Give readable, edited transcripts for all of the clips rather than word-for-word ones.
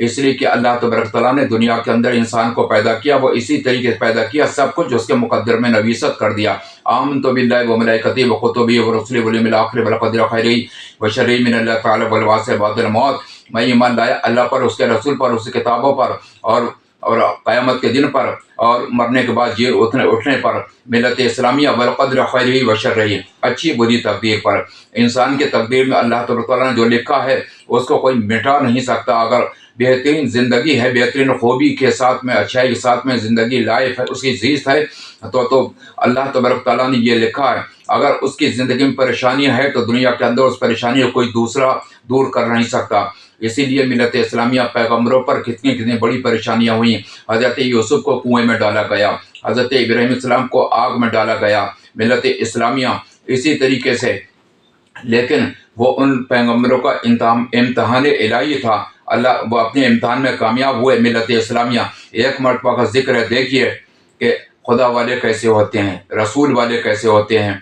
اس لیے کہ اللہ تبارک تعالیٰ نے دنیا کے اندر انسان کو پیدا کیا، وہ اسی طریقے سے پیدا کیا، سب کچھ اس کے مقدر میں نویست کر دیا۔ آمنت باللہ وملائکتہ وکتبہ ورسلہ والیوم الآخر والقدر خیرہ وشرہ من اللہ تعالیٰ والبعث بعد الموت۔ میں ایمان لایا اللہ پر، اس کے رسول پر، اس کی کتابوں پر، اور قیامت کے دن پر، اور مرنے کے بعد جی اٹھنے پر، ملت اسلامیہ والقدر خیرہ وشرہ، اچھی بری تقدیر پر۔ انسان کی تقدیر میں اللہ تبارک تعالیٰ نے جو لکھا ہے اس کو کوئی مٹا نہیں سکتا۔ اگر بہترین زندگی ہے، بہترین خوبی کے ساتھ میں، اچھائی کے ساتھ میں زندگی لائف ہے، اس کی زیست ہے، تو اللہ تبارک تعالیٰ نے یہ لکھا ہے۔ اگر اس کی زندگی میں پریشانی ہے تو دنیا کے اندر اس پریشانی کو کوئی دوسرا دور کر نہیں سکتا۔ اسی لیے ملت اسلامیہ پیغمبروں پر کتنی بڑی پریشانیاں ہوئیں۔ حضرت یوسف کو کنویں میں ڈالا گیا، حضرت ابراہیم علیہ السلام کو آگ میں ڈالا گیا، ملت اسلامیہ اسی طریقے سے، لیکن وہ ان پیغمبروں کا امتحان الہی تھا۔ اللہ وہ اپنے امتحان میں کامیاب ہوئے۔ ملت اسلامیہ ایک مرتبہ کا ذکر ہے، دیکھیے کہ خدا والے کیسے ہوتے ہیں، رسول والے کیسے ہوتے ہیں،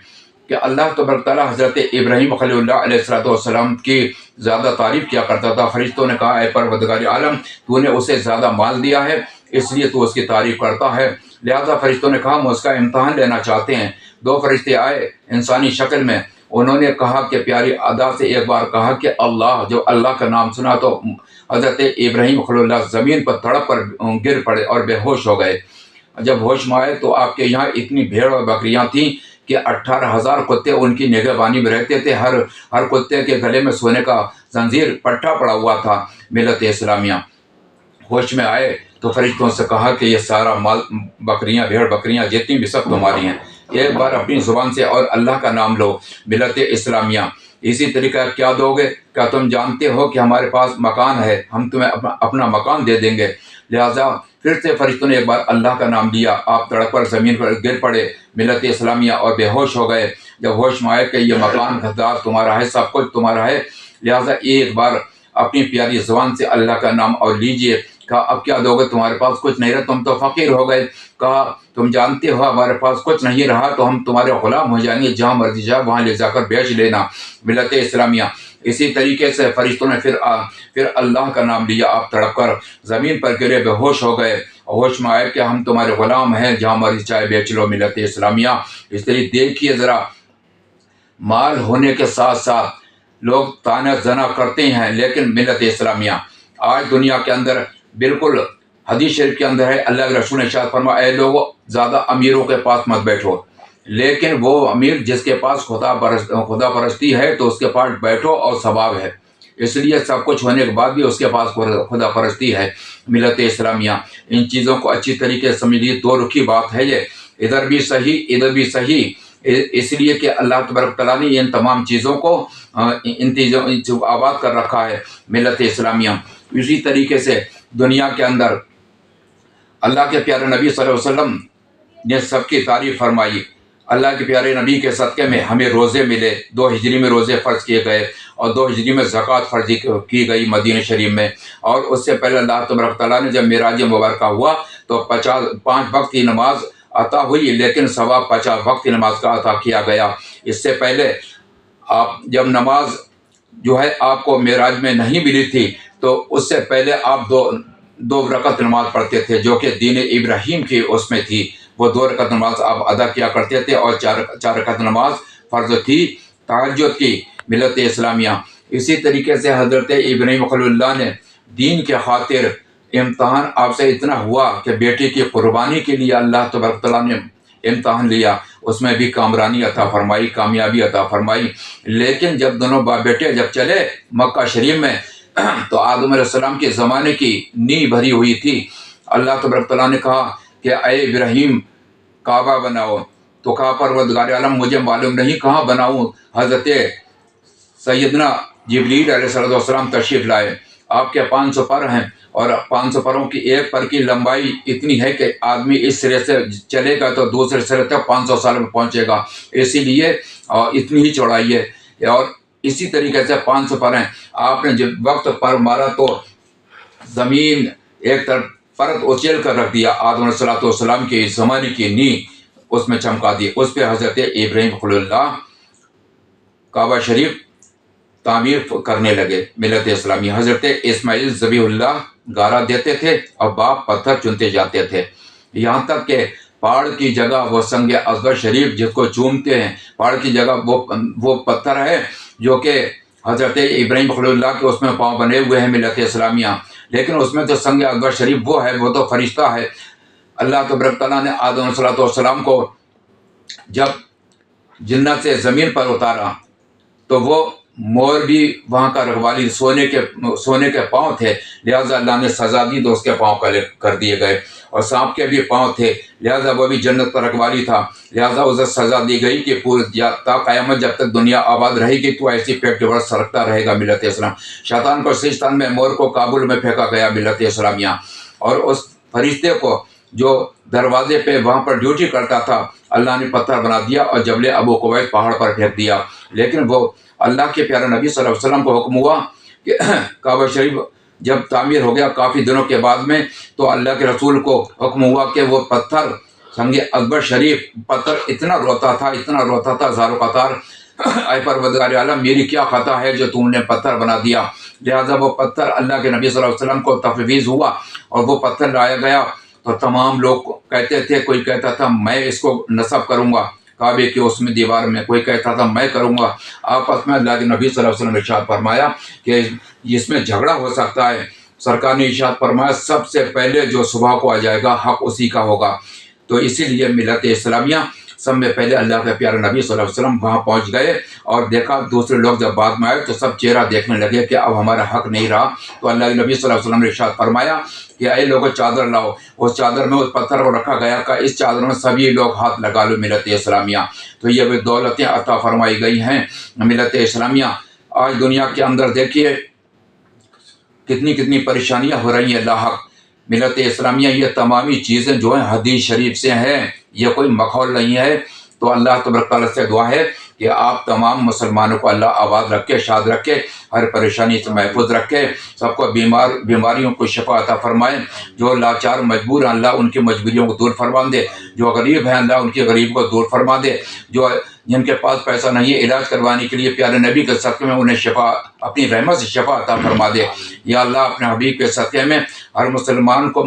کہ اللہ تبارک تعالیٰ حضرت ابراہیم خلیل اللہ علیہ السلام کی زیادہ تعریف کیا کرتا تھا۔ فرشتوں نے کہا، اے پروردگار عالم، تو نے اسے زیادہ مال دیا ہے، اس لیے تو اس کی تعریف کرتا ہے۔ لہذا فرشتوں نے کہا، ہم اس کا امتحان لینا چاہتے ہیں۔ دو فرشتے آئے انسانی شکل میں، انہوں نے کہا کہ پیاری ادا سے ایک بار کہا کہ اللہ، جو اللہ کا نام سنا تو حضرت ابراہیم خلیل اللہ زمین پر تڑپ کر گر پڑے اور بے ہوش ہو گئے۔ جب ہوش میں آئے تو آپ کے یہاں اتنی بھیڑ اور بکریاں تھیں کہ 18,000 کتے ان کی نگہبانی میں رہتے تھے۔ ہر کتے کے گلے میں سونے کا زنجیر پٹھا پڑا ہوا تھا۔ ملت اسلامیہ ہوش میں آئے تو فرشتوں سے کہا کہ یہ سارا مال، بکریاں، بھیڑ بکریاں جتنی بھی سب تمہاری ہیں، ایک بار اپنی زبان سے اور اللہ کا نام لو۔ ملت اسلامیہ اسی طریقہ کیا دو گے؟ کیا تم جانتے ہو کہ ہمارے پاس مکان ہے، ہم تمہیں اپنا مکان دے دیں گے۔ لہٰذا پھر سے فرشتوں نے ایک بار اللہ کا نام لیا، آپ تڑپ کر زمین پر گر پڑے ملت اسلامیہ اور بے ہوش ہو گئے۔ جب ہوش میں آئے کہ یہ مکان گھردار تمہارا ہے، سب کچھ تمہارا ہے، لہٰذا ایک بار اپنی پیاری زبان سے اللہ کا نام اور لیجئے۔ کہا اب کیا دو گے؟ تمہارے پاس کچھ نہیں رہا، تم تو فقیر ہو گئے۔ کہا تم جانتے ہو ہمارے پاس کچھ نہیں رہا تو ہم تمہارے غلام ہو جائیں گے، جہاں مرضی جا وہاں لے جا کر بیچ لینا۔ ملت اسلامیہ اسی طریقے سے فرشتوں نے پھر اللہ کا نام لیا، آپ تڑپ کر زمین پر گرے، بے ہوش ہو گئے۔ ہوش میں آئے کہ ہم تمہارے غلام ہیں، جہاں مرضی چاہے بیچ لو۔ ملت اسلامیہ اس طریقے دیکھیے ذرا، مال ہونے کے ساتھ ساتھ لوگ تانا زنا کرتے ہیں، لیکن ملت اسلامیہ آج دنیا کے اندر بالکل حدیث شریف کے اندر ہے، اللہ کے رسول نے ارشاد فرمایا، اے لوگوں زیادہ امیروں کے پاس مت بیٹھو، لیکن وہ امیر جس کے پاس خدا پرستی ہے تو اس کے پاس بیٹھو اور ثواب ہے۔ اس لیے سب کچھ ہونے کے بعد بھی اس کے پاس خدا پرستی ہے۔ ملت اسلامیہ ان چیزوں کو اچھی طریقے سے سمجھیے، دو رخی بات ہے یہ، ادھر بھی صحیح ادھر بھی صحیح، اس لیے کہ اللہ تبارک تعالیٰ نے ان تمام چیزوں کو آباد کر رکھا ہے۔ ملت اسلامیہ اسی طریقے سے دنیا کے اندر اللہ کے پیارے نبی صلی اللہ علیہ وسلم نے سب کی تعریف فرمائی۔ اللہ کے پیارے نبی کے صدقے میں ہمیں روزے ملے، 2 ہجری میں روزے فرض کیے گئے اور 2 ہجری میں زکوٰۃ فرض کی گئی مدینہ شریف میں۔ اور اس سے پہلے اللہ تبارک تعالیٰ نے جب معراج مبارکہ ہوا تو 5 وقت کی نماز عطا ہوئی، لیکن ثواب 50 وقت کی نماز کا عطا کیا گیا۔ اس سے پہلے آپ جب نماز جو ہے آپ کو معراج میں نہیں ملی تھی تو اس سے پہلے آپ دو رکعت نماز پڑھتے تھے، جو کہ دین ابراہیم کی اس میں تھی۔ وہ 2 رکعت نماز آپ ادا کیا کرتے تھے اور 4 رکعت نماز فرض تھی تہجد کی۔ ملت اسلامیہ اسی طریقے سے حضرت ابراہیم خلیل اللہ نے دین کے خاطر امتحان آپ سے اتنا ہوا کہ بیٹی کی قربانی کے لیے اللہ تبارک تعالیٰ نے امتحان لیا، اس میں بھی کامرانی عطا فرمائی، کامیابی عطا فرمائی۔ لیکن جب دونوں باپ بیٹے جب چلے مکہ شریف میں تو آدم علیہ السلام کے زمانے کی نیند بھری ہوئی تھی۔ اللہ تبارک تعالیٰ نے کہا کہ اے ابراہیم کعبہ بناؤ، تو کہا پروردگار عالم مجھے معلوم نہیں کہاں بناؤں۔ حضرت سیدنا جبریل علیہ السلام تشریف لائے، آپ کے 500 پر ہیں اور 500 پروں کی ایک پر کی لمبائی اتنی ہے کہ آدمی اس سرے سے چلے گا تو دوسرے سرے تک 500 سال میں پہنچے گا، اسی لیے اتنی ہی چوڑائی ہے۔ اور اسی طریقے سے 500 پر ہیں۔ آپ نے جب وقت پر مارا تو زمین ایک طرف پرت اچھیل کر رکھ دیا، آدم علیہ السلام کی زمانے کی نیند اس میں چمکا دی، اس پہ حضرت ابراہیم خلیل اللہ کعبہ شریف تعمیر کرنے لگے ملت اسلامیہ۔ حضرت اسماعیل ذبیح اللہ گارا دیتے تھے اور باپ پتھر چنتے جاتے تھے، یہاں تک کہ پہاڑ کی جگہ وہ سنگ اکبر شریف جس کو چومتے ہیں، پہاڑ کی جگہ وہ پتھر ہے جو کہ حضرت ابراہیم خلیل اللہ کے اس میں پاؤں بنے ہوئے ہیں ملت اسلامیہ، لیکن اس میں تو سنگ اکبر شریف وہ ہے، وہ تو فرشتہ ہے۔ اللہ تبارک تعالیٰ نے آدم علیہ السلام کو جب جنت سے زمین پر اتارا تو وہ مور بھی وہاں کا رکھوالی سونے کے پاؤں تھے، لہٰذا اللہ نے سزا دی تو اس کے پاؤں کر دیے گئے، اور سانپ کے بھی پاؤں تھے، لہٰذا وہ بھی جنت کا رکھوالی تھا، لہٰذا اسے سزا دی گئی کہ پوری تا قیامت جب تک دنیا آباد رہے گی تو ایسی پیٹ ڈبر سرکتا رہے گا ملت اسلام۔ شیطان کو سجستان میں، مور کو کابل میں پھینکا گیا ملت اسلامیہ، اور اس فرشتے کو جو دروازے پہ وہاں پر ڈیوٹی کرتا تھا اللہ نے پتھر بنا دیا اور جبل ابو قبیس پہاڑ پر پھینک دیا۔ لیکن وہ اللہ کے پیارے نبی صلی اللہ علیہ وسلم کو حکم ہوا کہ کعبہ شریف جب تعمیر ہو گیا کافی دنوں کے بعد میں، تو اللہ کے رسول کو حکم ہوا کہ وہ پتھر سنگ اکبر شریف پتھر اتنا روتا تھا ہزاروں قطار، اے پروردگار عالم میری کیا خطا ہے جو تم نے پتھر بنا دیا۔ لہٰذا وہ پتھر اللہ کے نبی صلی اللہ علیہ وسلم کو تفویض ہوا اور وہ پتھر لایا گیا، تو تمام لوگ کہتے تھے، کوئی کہتا تھا میں اس کو نصب کروں گا کعبے کے اس میں دیوار میں، کوئی کہتا تھا میں کروں گا، آپس میں اللہ کے نبی صلی اللہ علیہ وسلم نے ارشاد فرمایا کہ اس میں جھگڑا ہو سکتا ہے۔ سرکار نے ارشاد فرمایا سب سے پہلے جو صبح کو آ جائے گا حق اسی کا ہوگا۔ تو اسی لیے ملت اسلامیہ سب میں پہلے اللہ کے پیارے نبی صلی اللہ علیہ وسلم وہاں پہنچ گئے اور دیکھا، دوسرے لوگ جب بعد میں آئے تو سب چہرہ دیکھنے لگے کہ اب ہمارا حق نہیں رہا، تو اللہ کے نبی صلی اللہ علیہ وسلم نے ارشاد فرمایا کہ اے لوگوں چادر لاؤ، اس چادر میں اس پتھر کو رکھا گیا کہ اس چادر میں سبھی لوگ ہاتھ لگا لو ملت اسلامیہ۔ تو یہ وہ دولتیں عطا فرمائی گئی ہیں ملت اسلامیہ۔ آج دنیا کے اندر دیکھیے کتنی پریشانیاں ہو رہی ہیں، اللہ حق ملت اسلامیہ یہ تمامی چیزیں جو ہیں حدیث شریف سے ہیں، یہ کوئی مخول نہیں ہے۔ تو اللہ تبارک تعالیٰ سے دعا ہے کہ آپ تمام مسلمانوں کو اللہ آباد رکھے، شاد رکھے، ہر پریشانی سے محفوظ رکھے، سب کو بیماریوں کو شفا عطا فرمائے، جو لاچار مجبور ہیں اللہ ان کی مجبوریوں کو دور فرما دے، جو غریب ہیں اللہ ان کی غریب کو دور فرما دے، جو جن کے پاس پیسہ نہیں ہے علاج کروانے کے لیے پیارے نبی کے صدقے میں انہیں شفا اپنی رحمت سے شفا عطا فرما دے۔ یا اللہ اپنے حبیب کے صدقے میں ہر مسلمان کو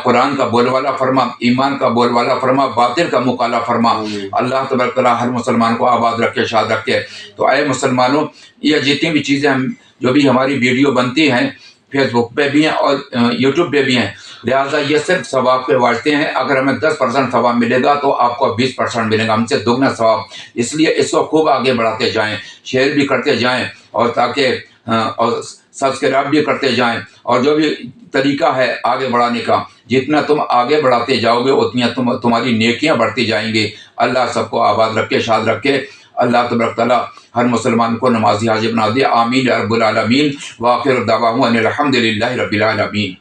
قرآن کا بول والا فرما، ایمان کا بول والا فرما، باطل کا مقابلہ فرما۔ اللہ تبارک تعالیٰ ہر مسلمان کو آباد رکھے، شاد رکھے۔ تو اے مسلمانوں، یہ جتنی بھی چیزیں جو بھی ہماری ویڈیو بنتی ہیں فیس بک پہ بھی ہیں اور یوٹیوب پہ بھی ہیں، لہٰذا یہ صرف ثواب کے واسطے ہیں۔ اگر ہمیں 10% ثواب ملے گا تو آپ کو 20% ملے گا، ہم سے دگنا ثواب۔ اس لیے اس کو خوب آگے بڑھاتے جائیں، شیئر بھی کرتے جائیں، اور تاکہ اور سبسکرائب بھی کرتے جائیں، اور جو بھی طریقہ ہے آگے بڑھانے کا، جتنا تم آگے بڑھاتے جاؤ گے اتنی تمہاری نیکیاں بڑھتی جائیں گی۔ اللہ سب کو آباد رکھے، شاد رکھے۔ اللہ تبارک تعالیٰ ہر مسلمان کو نمازی حاجی بنا دے، آمین یا رب العالمین۔ وآخر دعواہم ان الحمد للہ رب العالمین۔